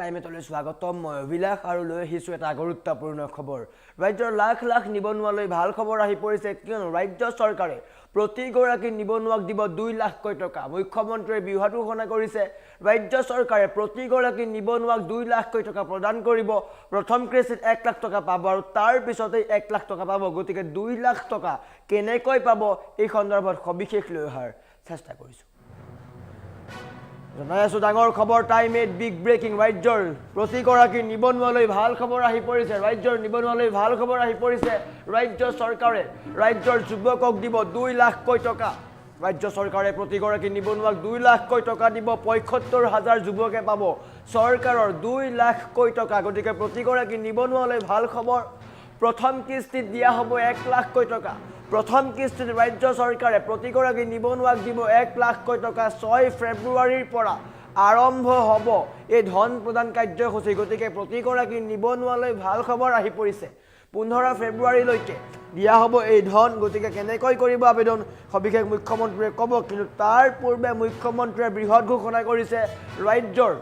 টাইমেটলৈ স্বাগতম মই অভিলাষ আৰু লৈ আহিছোঁ এটা গুৰুত্বপূৰ্ণ খবৰ ৰাজ্যৰ লাখ লাখ নিবনুৱালৈ ভাল খবৰ আহি পৰিছে কিয়নো ৰাজ্য চৰকাৰে প্ৰতিগৰাকী নিবনুৱাক দিব 2 লাখকৈ টকা মুখ্যমন্ত্ৰীয়ে বিহাত ঘোষণা কৰিছে ৰাজ্য চৰকাৰে প্ৰতিগৰাকী নিবনুৱাক 2 লাখকৈ টকা প্ৰদান কৰিব প্ৰথম কিস্তিত 1 লাখ টকা পাব আৰু তাৰ পিছতে 1 লাখ টকা পাব গতিকে 2 লাখ টকা কেনেকৈ পাব এই সন্দৰ্ভত সবিশেষ লৈ অহাৰ চেষ্টা কৰিছোঁ জনাইছো ডাঙৰ খবৰ টাইম এট বিগ ব্ৰেকিং ৰাজ্যৰ প্ৰতিগৰাকী নিবনুৱালৈ ভাল খবৰ আহি পৰিছে ৰাজ্যৰ নিবনুৱালৈ ভাল খবৰ আহি পৰিছে ৰাজ্য চৰকাৰে ৰাজ্যৰ যুৱকক দিব 2 লাখকৈ টকা ৰাজ্য চৰকাৰে প্ৰতিগৰাকী নিবনুৱাক 2 লাখকৈ টকা দিব ৭৫,০০০ যুৱকে পাব চৰকাৰৰ 2 লাখকৈ টকা গতিকে প্ৰতিগৰাকী নিবনুৱালৈ ভাল খবৰ প্ৰথম কিস্তিত দিয়া হ'ব 1 লাখকৈ টকা প্ৰথম কিস্তিত ৰাজ্য চৰকাৰে প্ৰতিগৰাকী নিবনুৱাক দিব 1 লাখকৈ টকা 6 ফেব্ৰুৱাৰীৰ পৰা আৰম্ভ হ'ব এই ধন প্ৰদান কাৰ্যসূচী গতিকে প্ৰতিগৰাকী নিবনুৱালৈ ভাল খবৰ আহি পৰিছে 15 ফেব্ৰুৱাৰীলৈকে দিয়া হ'ব এই ধন গতিকে কেনেকৈ কৰিব আবেদন সবিশেষ মুখ্যমন্ত্ৰীয়ে ক'ব কিন্তু তাৰ পূৰ্বে মুখ্যমন্ত্ৰীয়ে বৃহৎ ঘোষণা কৰিছে ৰাজ্যৰ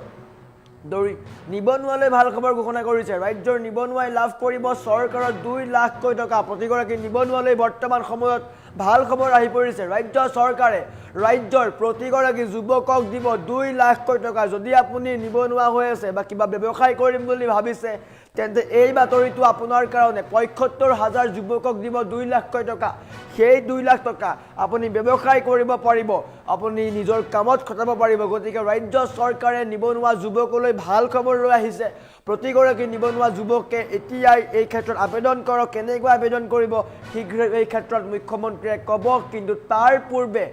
নিবনুৱালৈ ভাল খবৰ ঘোষণা কৰিছে ৰাজ্যৰ নিবনুৱাই লাভ কৰিব চৰকাৰৰ 2 লাখকৈ টকা প্ৰতিগৰাকী নিবনুৱালৈ বৰ্তমান সময়ত ভাল খবৰ আহি পৰিছে ৰাজ্য চৰকাৰে ৰাজ্যৰ প্ৰতিগৰাকী যুৱকক দিব 2 লাখকৈ টকা যদি আপুনি নিবনুৱা হৈ আছে বা কিবা ব্যৱসায় কৰিম বুলি ভাবিছে তেন্তে এই বাতৰিটো আপোনাৰ কাৰণে ৭৫,০০০ যুৱকক দিব 2 লাখকৈ টকা সেই 2 লাখ টকা আপুনি ব্যৱসায় কৰিব পাৰিব আপুনি নিজৰ কামত খটাব পাৰিব গতিকে ৰাজ্য চৰকাৰে নিবনুৱা যুৱকলৈ ভাল খবৰ লৈ আহিছে প্ৰতিগৰাকী নিবনুৱা যুৱকে এতিয়াই এই ক্ষেত্ৰত আবেদন কৰক কেনেকৈ আবেদন কৰিব শীঘ্ৰে এই ক্ষেত্ৰত মুখ্যমন্ত্ৰীয়ে ক'ব কিন্তু তাৰ পূৰ্বে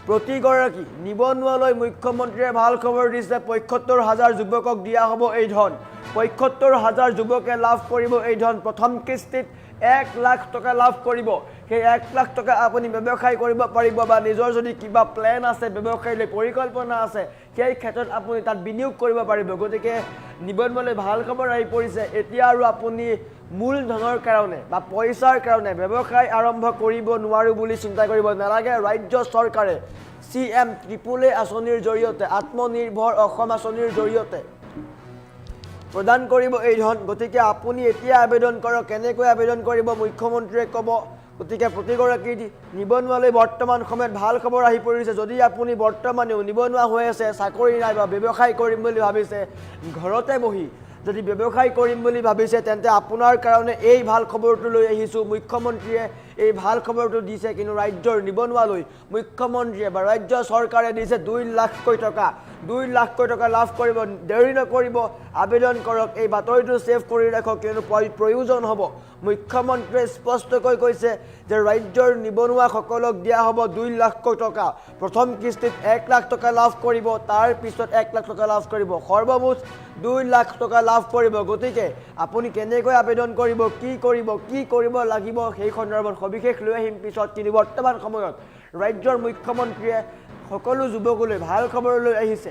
প্ৰতিগৰাকী নিবনুৱালৈ মুখ্যমন্ত্ৰীয়ে ভাল খবৰ দিছে ৭৫,০০০ যুৱকক দিয়া হ'ব এই ধন ৭৫,০০০ যুৱকে লাভ কৰিব এই ধন প্ৰথম কিস্তিত 1 লাখ টকা লাভ কৰিব সেই 1 লাখ টকা আপুনি ব্যৱসায় কৰিব পাৰিব বা নিজৰ যদি কিবা প্লেন আছে ব্যৱসায়লৈ পৰিকল্পনা আছে সেই ক্ষেত্ৰত আপুনি তাত বিনিয়োগ কৰিব পাৰিব গতিকে নিবনুৱালৈ ভাল খবৰ আহি পৰিছে এতিয়া আৰু আপুনি মূলধনৰ কাৰণে বা পইচাৰ কাৰণে ব্যৱসায় আৰম্ভ কৰিব নোৱাৰো বুলি চিন্তা কৰিব নালাগে ৰাজ্য চৰকাৰে CM AAA আঁচনিৰ জৰিয়তে আত্মনিৰ্ভৰ অসম আঁচনিৰ জৰিয়তে প্ৰদান কৰিব এই ধন গতিকে আপুনি এতিয়া আবেদন কৰক কেনেকৈ আবেদন কৰিব মুখ্যমন্ত্ৰীয়ে ক'ব গতিকে প্ৰতিগৰাকী নিবনুৱালৈ বৰ্তমান সময়ত ভাল খবৰ আহি পৰিছে যদি আপুনি বৰ্তমানেও নিবনুৱা হৈ আছে চাকৰি নাই বা ব্যৱসায় কৰিম বুলি ভাবিছে ঘৰতে বহি যদি ব্যৱসায় কৰিম বুলি ভাবিছে তেন্তে আপোনাৰ কাৰণে এই ভাল খবৰটো লৈ আহিছোঁ মুখ্যমন্ত্ৰীয়ে এই ভাল খবৰটো দিছে কিন্তু ৰাজ্যৰ নিবনুৱালৈ মুখ্যমন্ত্ৰীয়ে বা ৰাজ্য চৰকাৰে দিছে 2 লাখকৈ টকা 2 লাখকৈ টকা লাভ কৰিব দেৰি নকৰিব আবেদন কৰক এই বাতৰিটো সেভ কৰি ৰাখক কিয়নো প্ৰয়োজন হ'ব মুখ্যমন্ত্ৰীয়ে স্পষ্টকৈ কৈছে যে ৰাজ্যৰ নিবনুৱাসকলক দিয়া হ'ব 2 লাখকৈ টকা প্ৰথম কিস্তিত 1 লাখ টকা লাভ কৰিব তাৰ পিছত 1 লাখ টকা লাভ কৰিব সৰ্বমুঠ 2 লাখ টকা লাভ কৰিব গতিকে আপুনি কেনেকৈ আবেদন কৰিব কি কৰিব লাগিব সেই সন্দৰ্ভত সবিশেষ লৈ আহিম পিছত কিন্তু বৰ্তমান সময়ত ৰাজ্যৰ মুখ্যমন্ত্ৰীয়ে সকলো যুৱকলৈ ভাল খবৰ লৈ আহিছে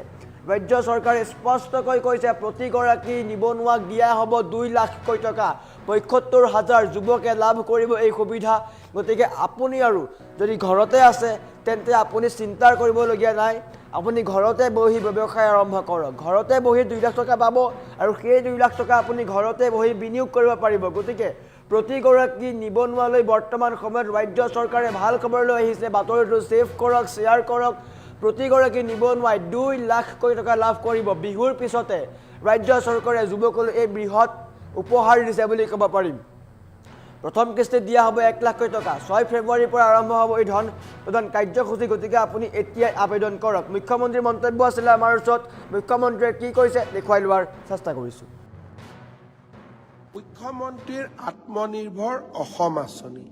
ৰাজ্য চৰকাৰে স্পষ্টকৈ কৈছে প্ৰতিগৰাকী নিবনুৱাক দিয়া হ'ব 2 লাখকৈ টকা ৭৫,০০০ যুৱকে লাভ কৰিব এই সুবিধা গতিকে আপুনি আৰু যদি ঘৰতে আছে তেন্তে আপুনি চিন্তা কৰিবলগীয়া নাই আপুনি ঘৰতে বহি ব্যৱসায় আৰম্ভ কৰক ঘৰতে বহি 2 লাখ টকা পাব আৰু সেই 2 লাখ টকা আপুনি ঘৰতে বহি বিনিয়োগ কৰিব পাৰিব গতিকে প্ৰতিগৰাকী নিবনুৱালৈ বৰ্তমান সময়ত ৰাজ্য চৰকাৰে ভাল খবৰ লৈ আহিছে বাতৰিটো সেভ কৰক শ্বেয়াৰ কৰক প্ৰতিগৰাকী নিবনুৱাই 2 লাখকৈ টকা লাভ কৰিব বিহুৰ পিছতে ৰাজ্য চৰকাৰে যুৱকলৈ এই বৃহৎ উপহাৰ দিছে বুলি ক'ব পাৰিম প্ৰথম কিস্তিত দিয়া হ'ব 1 লাখকৈ টকা 6 ফেব্ৰুৱাৰীৰ পৰা আৰম্ভ হ'ব এই ধন প্ৰদান কাৰ্যসূচী গতিকে আপুনি এতিয়াই আবেদন কৰক মুখ্যমন্ত্ৰীৰ মন্তব্য আছিল আমাৰ ওচৰত মুখ্যমন্ত্ৰীয়ে কি কৈছে দেখুৱাই লোৱাৰ চেষ্টা কৰিছোঁ মুখ্যমন্ত্ৰীৰ আত্মনিৰ্ভৰ অসম আঁচনি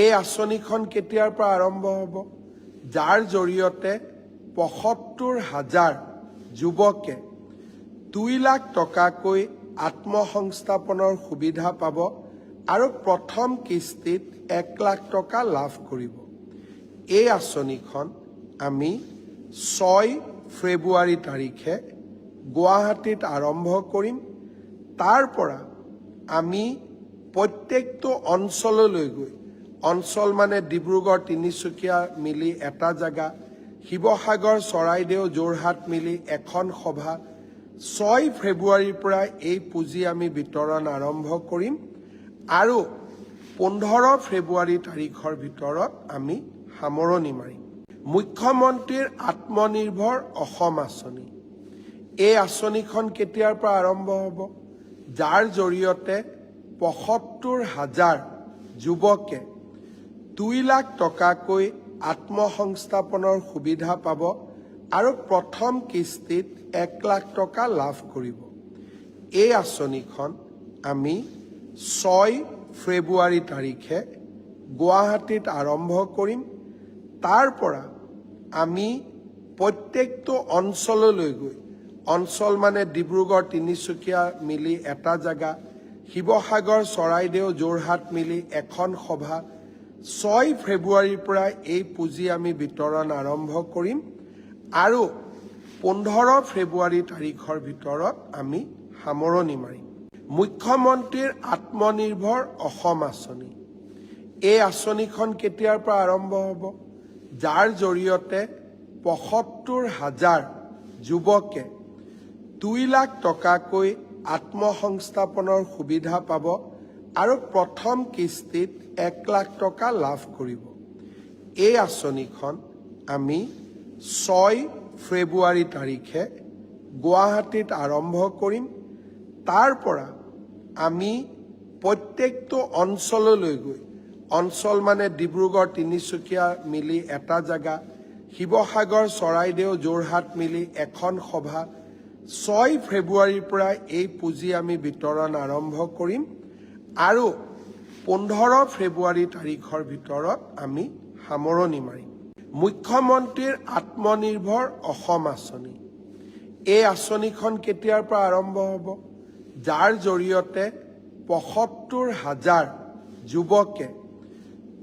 এই আঁচনিখন কেতিয়াৰ পৰা আৰম্ভ হ'ব যাৰ জৰিয়তে ৭৫,০০০ যুৱকে 2 লাখ টকাকৈ আত্মসংস্থাপনৰ সুবিধা পাব আৰু প্ৰথম কিস্তিত 1 লাখ টকা লাভ কৰিব এই আঁচনিখন আমি 6 ফেব্ৰুৱাৰী তাৰিখে গুৱাহাটীত আৰম্ভ কৰিম তাৰ পৰা আমি প্ৰত্যেকটো অঞ্চললৈ গৈ অঞ্চল মানে ডিব্ৰুগড় তিনিচুকীয়া মিলি এটা জায়গা শিৱসাগৰ চৰাইদেউ যোৰহাট মিলি এখন সভা 6 ফেব্ৰুৱাৰীৰ পৰা এই পুঁজি আমি বিতৰণ আৰম্ভ কৰিম আৰু 15 ফেব্ৰুৱাৰী তাৰিখৰ ভিতৰত আমি সামৰণি মাৰিম। মুখ্যমন্ত্ৰীৰ আত্মনিৰ্ভৰ অসম আঁচনি, এই আঁচনিখন কেতিয়াৰ পৰা আৰম্ভ হ'ব? যাৰ জৰিয়তে ৭৫,০০০ যুৱকে 2 লাখ টকাকৈ আত্মসংস্থাপনৰ সুবিধা পাব আৰু প্ৰথম কিস্তিত 1 লাখ টকা লাভ কৰিব। এই আঁচনিখন আমি 6 ফেব্ৰুৱাৰী তাৰিখে গুৱাহাটীত আৰম্ভ কৰিম। তাৰ পৰা আমি প্ৰত্যেকটো অঞ্চললৈ গৈ, অঞ্চল মানে ডিব্ৰুগড় তিনিচুকীয়া মিলি এটা জেগা, শিৱসাগৰ চৰাইদেউ যোৰহাট মিলি এখন সভা, 6 ফেব্ৰুৱাৰীৰ পৰা এই পুঁজি আমি বিতৰণ আৰম্ভ কৰিম আৰু 15 ফেব্ৰুৱাৰী তাৰিখৰ ভিতৰত আমি সামৰণি মাৰিম। মুখ্যমন্ত্ৰীৰ আত্মনিৰ্ভৰ অসম আঁচনি, এই আঁচনিখন কেতিয়াৰ পৰা আৰম্ভ হ'ব? যাৰ জৰিয়তে ৭৫,০০০ যুৱকে 2 লাখ টকাকৈ আত্মসংস্থাপনৰ সুবিধা পাব আৰু প্ৰথম কিস্তিত 1 লাখ টকা লাভ কৰিব। এই আঁচনিখন আমি 6 ফেব্ৰুৱাৰী তাৰিখে গুৱাহাটীত আৰম্ভ কৰিম। তাৰ পৰা আমি প্ৰত্যেকটো অঞ্চললৈ গৈ, অঞ্চল মানে ডিব্ৰুগড় তিনিচুকীয়া মিলি এটা জেগা, শিৱসাগৰ চৰাইদেউ যোৰহাট মিলি এখন সভা, 6 ফেব্ৰুৱাৰীৰ পৰা এই পুঁজি আমি বিতৰণ আৰম্ভ কৰিম আৰু 15 ফেব্ৰুৱাৰী তাৰিখৰ ভিতৰত আমি সামৰণি মাৰিম। মুখ্যমন্ত্ৰীৰ আত্মনিৰ্ভৰ অসম আঁচনি, এই আঁচনিখন কেতিয়াৰ পৰা আৰম্ভ হ'ব? যাৰ জৰিয়তে ৭৫,০০০ যুৱকে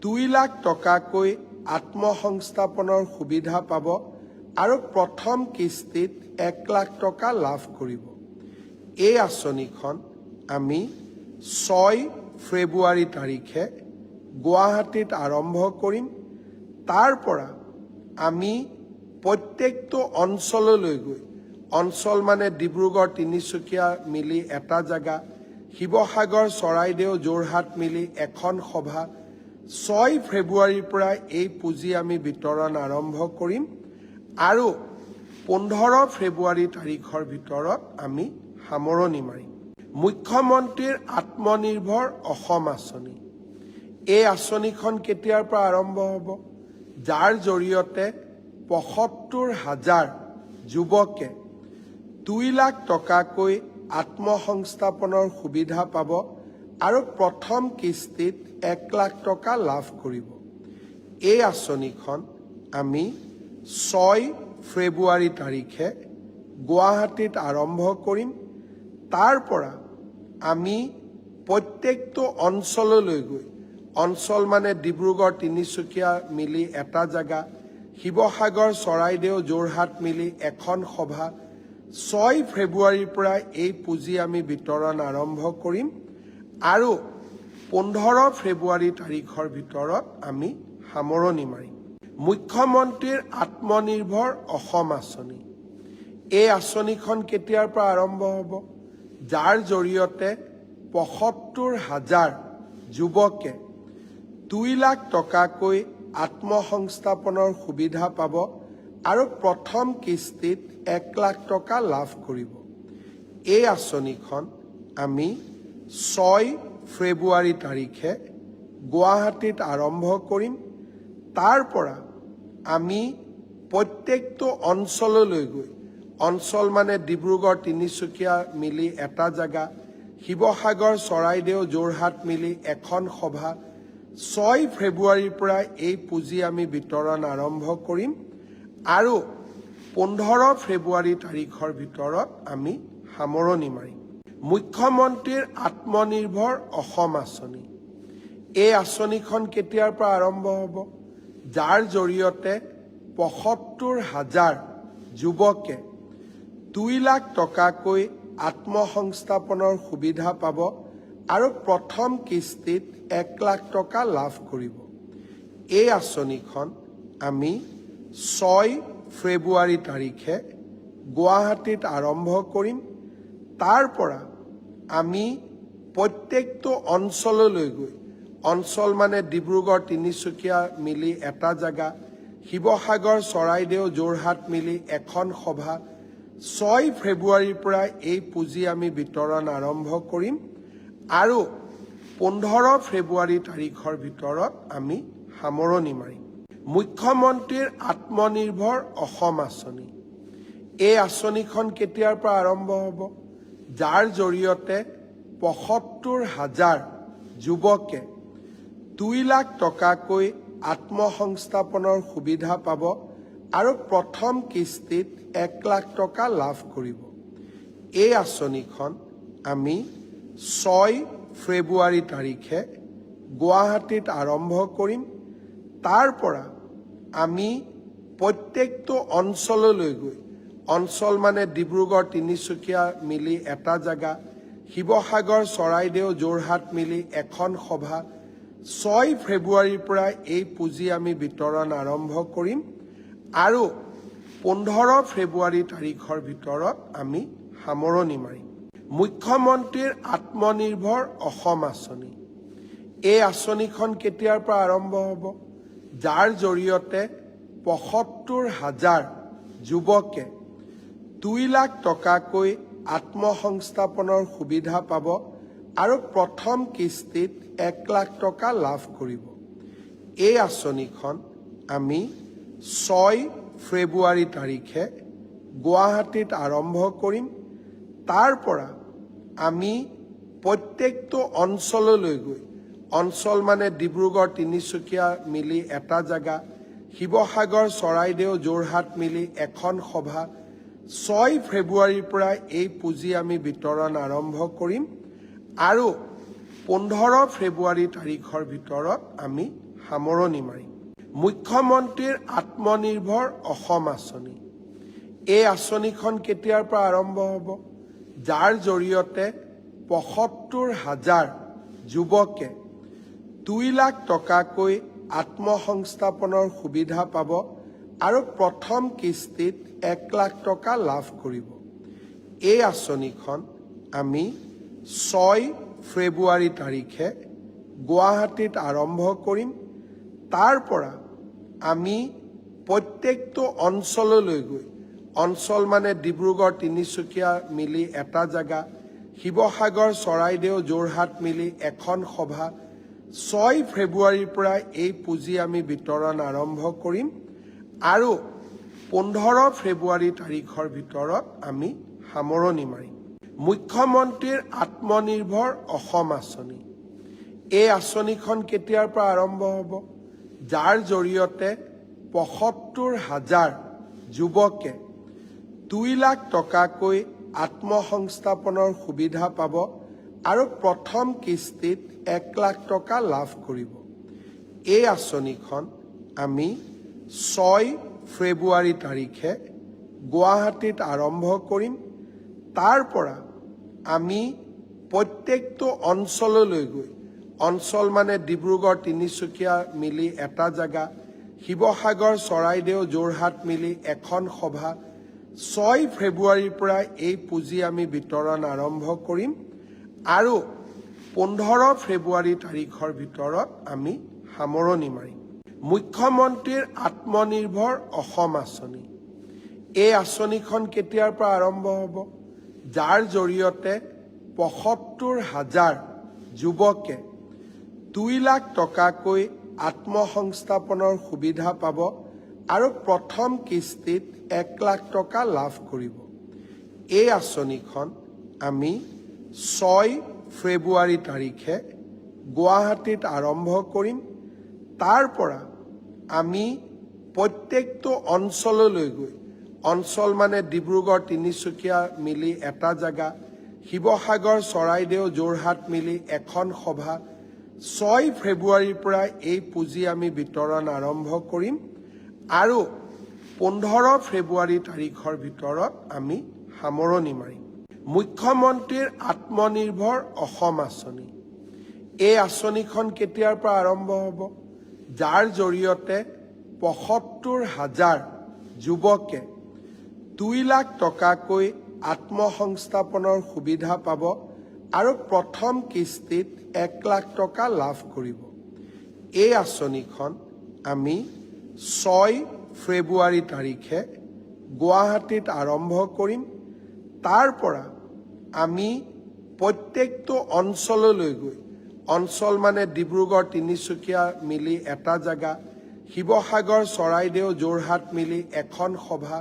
2 লাখ টকাকৈ আত্মসংস্থাপনৰ সুবিধা পাব আৰু প্ৰথম কিস্তিত 1 লাখ টকা লাভ কৰিব। এই আঁচনিখন আমি 6 ফেব্ৰুৱাৰী তাৰিখে গুৱাহাটীত আৰম্ভ কৰিম। তাৰ পৰা আমি প্ৰত্যেকটো অঞ্চললৈ গৈ, অঞ্চল মানে ডিব্ৰুগড় তিনিচুকীয়া মিলি এটা জেগা, শিৱসাগৰ চৰাইদেউ যোৰহাট মিলি এখন সভা, 6 ফেব্ৰুৱাৰীৰ পৰা এই পুঁজি আমি বিতৰণ আৰম্ভ কৰিম আৰু 15 ফেব্ৰুৱাৰী তাৰিখৰ ভিতৰত আমি সামৰণি মাৰিম। মুখ্যমন্ত্ৰীৰ আত্মনিৰ্ভৰ অসম আঁচনি, এই আঁচনিখন কেতিয়াৰ পৰা আৰম্ভ হ'ব? যাৰ জৰিয়তে ৭৫,০০০ যুৱকে 2 লাখ টকাকৈ আত্মসংস্থাপনৰ সুবিধা পাব আৰু প্ৰথম কিস্তিত 1 লাখ টকা লাভ কৰিব। এই আঁচনিখন আমি 6 ফেব্ৰুৱাৰী তাৰিখে গুৱাহাটীত আৰম্ভ কৰিম। তাৰ পৰা আমি প্ৰত্যেকটো অঞ্চললৈ গৈ, অঞ্চল মানে ডিব্ৰুগড় তিনিচুকীয়া মিলি এটা জেগা, শিৱসাগৰ চৰাইদেউ যোৰহাট মিলি এখন সভা, 6 ফেব্ৰুৱাৰীৰ পৰা এই পুঁজি আমি বিতৰণ আৰম্ভ কৰিম আৰু 15 ফেব্ৰুৱাৰী তাৰিখৰ ভিতৰত আমি সামৰণি মাৰিম। মুখ্যমন্ত্ৰীৰ আত্মনিৰ্ভৰ অসম আঁচনি, এই আঁচনিখন কেতিয়াৰ পৰা আৰম্ভ হ'ব? যাৰ জৰিয়তে ৭৫,০০০ যুৱকে 2 লাখ টকাকৈ আত্মসংস্থাপনৰ সুবিধা পাব আৰু প্ৰথম কিস্তিত 1 লাখ টকা লাভ কৰিব। এই আঁচনিখন আমি 6 ফেব্ৰুৱাৰী তাৰিখে গুৱাহাটীত আৰম্ভ কৰিম। তাৰ পৰা আমি প্ৰত্যেকটো অঞ্চললৈ গৈ, অঞ্চল মানে ডিব্ৰুগড় তিনিচুকীয়া মিলি এটা জেগা, শিৱসাগৰ চৰাইদেউ যোৰহাট মিলি এখন সভা, 6 ফেব্ৰুৱাৰীৰ পৰা এই পুঁজি আমি বিতৰণ আৰম্ভ কৰিম আৰু 15 ফেব্ৰুৱাৰী তাৰিখৰ ভিতৰত আমি সামৰণি মাৰিম। মুখ্যমন্ত্ৰীৰ আত্মনিৰ্ভৰ অসম আঁচনি, এই আঁচনিখন কেতিয়াৰ পৰা আৰম্ভ হ'ব? যাৰ জৰিয়তে ৭৫,০০০ যুৱকে 2 লাখ টকাকৈ আত্মসংস্থাপনৰ সুবিধা পাব আৰু প্ৰথম কিস্তিত 1 লাখ টকা লাভ কৰিব। এই আঁচনিখন আমি 6 ফেব্ৰুৱাৰী তাৰিখে গুৱাহাটীত আৰম্ভ কৰিম। তাৰ পৰা আমি প্ৰত্যেকটো অঞ্চললৈ গৈ, অঞ্চল মানে ডিব্ৰুগড় তিনিচুকীয়া মিলি এটা জেগা, শিৱসাগৰ চৰাইদেউ যোৰহাট মিলি এখন সভা, 6 ফেব্ৰুৱাৰীৰ পৰা এই পুঁজি আমি বিতৰণ আৰম্ভ কৰিম আৰু 15 ফেব্ৰুৱাৰী তাৰিখৰ ভিতৰত আমি সামৰণি মাৰিম। মুখ্যমন্ত্ৰীৰ আত্মনিৰ্ভৰ অসম আঁচনি, এই আঁচনিখন কেতিয়াৰ পৰা আৰম্ভ হ'ব? যাৰ জৰিয়তে ৭৫,০০০ যুৱকে 2 লাখ টকাকৈ আত্মসংস্থাপনৰ সুবিধা পাব আৰু প্ৰথম কিস্তিত 1 লাখ টকা লাভ কৰিব। এই আঁচনিখন আমি 6 ফেব্ৰুৱাৰী তাৰিখে গুৱাহাটীত আৰম্ভ কৰিম। তাৰ পৰা আমি প্ৰত্যেকটো অঞ্চললৈ গৈ, অঞ্চল মানে ডিব্ৰুগড় তিনিচুকীয়া মিলি এটা জেগা, শিৱসাগৰ চৰাইদেউ যোৰহাট মিলি এখন সভা, 6 ফেব্ৰুৱাৰীৰ পৰা এই পুঁজি আমি বিতৰণ আৰম্ভ কৰিম আৰু 15 ফেব্ৰুৱাৰী তাৰিখৰ ভিতৰত আমি সামৰণি মাৰিম। মুখ্যমন্ত্ৰীৰ আত্মনিৰ্ভৰ অসম আঁচনি, এই আঁচনিখন কেতিয়াৰ পৰা আৰম্ভ হ'ব? যাৰ জৰিয়তে ৭৫,০০০ যুৱকে 2 লাখ টকাকৈ আত্মসংস্থাপনৰ সুবিধা পাব আৰু প্ৰথম কিস্তিত 1 লাখ টকা লাভ কৰিব। এই আঁচনিখন আমি 6 ফেব্ৰুৱাৰী তাৰিখে গুৱাহাটীত আৰম্ভ কৰিম। তাৰ পৰা আমি প্ৰত্যেকটো অঞ্চললৈ গৈ, অঞ্চল মানে ডিব্ৰুগড় তিনিচুকীয়া মিলি এটা জেগা, শিৱসাগৰ চৰাইদেউ যোৰহাট মিলি এখন সভা, 6 ফেব্ৰুৱাৰীৰ পৰা এই পুঁজি আমি বিতৰণ আৰম্ভ কৰিম আৰু 15 ফেব্ৰুৱাৰী তাৰিখৰ ভিতৰত আমি সামৰণি মাৰিম। মুখ্যমন্ত্ৰীৰ আত্মনিৰ্ভৰ অসম আঁচনি, এই আঁচনিখন কেতিয়াৰ পৰা আৰম্ভ হ'ব? যাৰ জৰিয়তে ৭৫,০০০ যুৱকে 2 লাখ টকাকৈ আত্মসংস্থাপনৰ সুবিধা পাব আৰু প্ৰথম কিস্তিত 1 লাখ টকা লাভ কৰিব। এই আঁচনিখন আমি 6 ফেব্ৰুৱাৰী তাৰিখে গুৱাহাটীত আৰম্ভ কৰিম। তাৰ পৰা আমি প্ৰত্যেকটো অঞ্চললৈ গৈ, অঞ্চল মানে ডিব্ৰুগড় তিনিচুকীয়া মিলি এটা জেগা, শিৱসাগৰ চৰাইদেউ যোৰহাট মিলি এখন সভা, 6 ফেব্ৰুৱাৰীৰ পৰা এই পুঁজি আমি বিতৰণ আৰম্ভ কৰিম আৰু 15 ফেব্ৰুৱাৰী তাৰিখৰ ভিতৰত আমি সামৰণি মাৰিম। মুখ্যমন্ত্ৰীৰ আত্মনিৰ্ভৰ অসম আঁচনি, এই আঁচনিখন কেতিয়াৰ পৰা আৰম্ভ হ'ব? যাৰ জৰিয়তে ৭৫,০০০ যুৱকে 2 লাখ টকাকৈ আত্মসংস্থাপনৰ সুবিধা পাব আৰু প্ৰথম কিস্তিত 1 লাখ টকা লাভ কৰিব। এই আঁচনিখন আমি 6 ফেব্ৰুৱাৰী তাৰিখে গুৱাহাটীত আৰম্ভ কৰিম। তাৰ পৰা আমি প্ৰত্যেকটো অঞ্চললৈ গৈ, অঞ্চল মানে ডিব্ৰুগড় তিনিচুকীয়া মিলি এটা জেগা, শিৱসাগৰ চৰাইদেউ যোৰহাট মিলি এখন সভা, 6 ফেব্ৰুৱাৰীৰ পৰা এই পুঁজি আমি বিতৰণ আৰম্ভ কৰিম আৰু 15 ফেব্ৰুৱাৰী তাৰিখৰ ভিতৰত আমি সামৰণি মাৰিম। মুখ্যমন্ত্ৰীৰ আত্মনিৰ্ভৰ অসম আঁচনি, এই আঁচনিখন কেতিয়াৰ পৰা আৰম্ভ হ'ব? যাৰ জৰিয়তে ৭৫,০০০ যুৱকে 2 লাখ টকাকৈ আত্মসংস্থাপনৰ সুবিধা পাব আৰু প্ৰথম কিস্তিত 1 লাখ টকা লাভ কৰিব। এই আঁচনিখন আমি 6 ফেব্ৰুৱাৰী তাৰিখে গুৱাহাটীত আৰম্ভ কৰিম। তাৰ পৰা আমি প্ৰত্যেকটো অঞ্চললৈ গৈ, অঞ্চল মানে ডিব্ৰুগড় তিনিচুকীয়া মিলি এটা জেগা, শিৱসাগৰ চৰাইদেউ যোৰহাট মিলি এখন সভা, 6 ফেব্ৰুৱাৰীৰ পৰা এই পুঁজি আমি বিতৰণ আৰম্ভ কৰিম আৰু 15 ফেব্ৰুৱাৰী তাৰিখৰ ভিতৰত আমি সামৰণি মাৰিম। মুখ্যমন্ত্ৰীৰ আত্মনিৰ্ভৰ অসম আঁচনি, এই আঁচনিখন কেতিয়াৰ পৰা আৰম্ভ হ'ব? যাৰ জৰিয়তে ৭৫,০০০ যুৱকে 2 লাখ টকাকৈ আত্মসংস্থাপনৰ সুবিধা পাব আৰু প্ৰথম কিস্তিত 1 লাখ টকা লাভ কৰিব। এই আঁচনিখন আমি 6 ফেব্ৰুৱাৰী তাৰিখে গুৱাহাটীত আৰম্ভ কৰিম। তাৰ পৰা আমি প্ৰত্যেকটো অঞ্চললৈ গৈ, অঞ্চল মানে ডিব্ৰুগড় তিনিচুকীয়া মিলি এটা জেগা, শিৱসাগৰ চৰাইদেউ যোৰহাট মিলি এখন সভা,